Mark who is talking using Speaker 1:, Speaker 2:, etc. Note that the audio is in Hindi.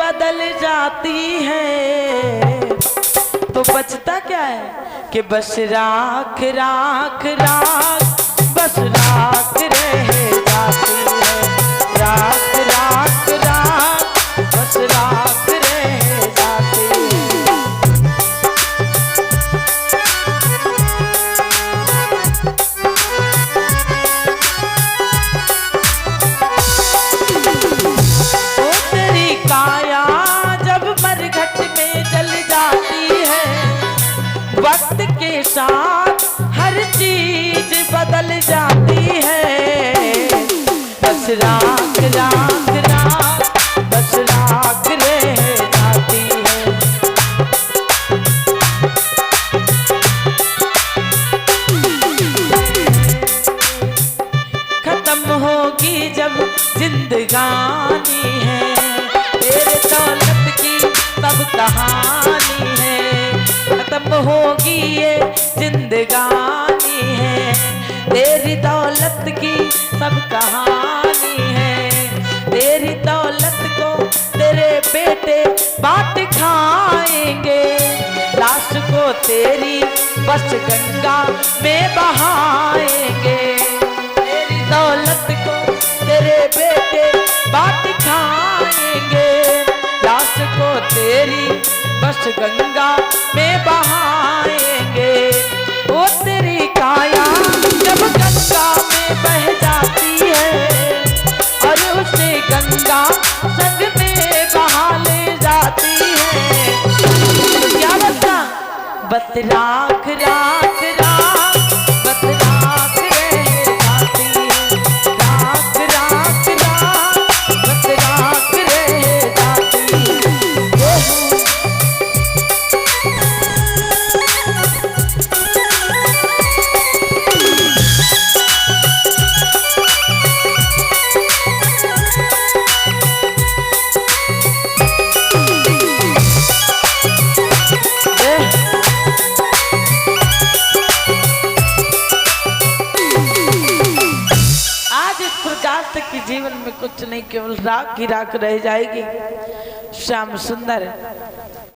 Speaker 1: बदल जाती है तो बचता क्या है कि बस राख राख राख बस राख रह जाती है। राख राख राख बस राख रह जाती है। ओ तेरी काया जब मरघट में जल जाती है वक्त के साथ हर चीज बदल जाती है। बस राख राख राख बस राख रह जाती है। खत्म होगी जब जिंदगानी है तेरे दौलत की सब कहानी है। खत्म होगी ये जिंदगानी है तेरी दौलत की सब कहानी है। तेरी दौलत को तेरे बेटे बांट खाएंगे लाश को तेरी बस गंगा में बहाएंगे। तेरी दौलत को तेरे बेटे बांट खाएंगे लाश को तेरी बस गंगा में बहाएंगे। वो तेरी काया जब गंगा में बह जाती है और उसे गंगा संग में बहा ले जाती है तो क्या बचा बस राख राख राख बस राख रह जाती है। राख राख राख बस राख रह जाती है। कि जीवन में कुछ नहीं केवल राख ही राख रह जाएगी। श्याम सुंदर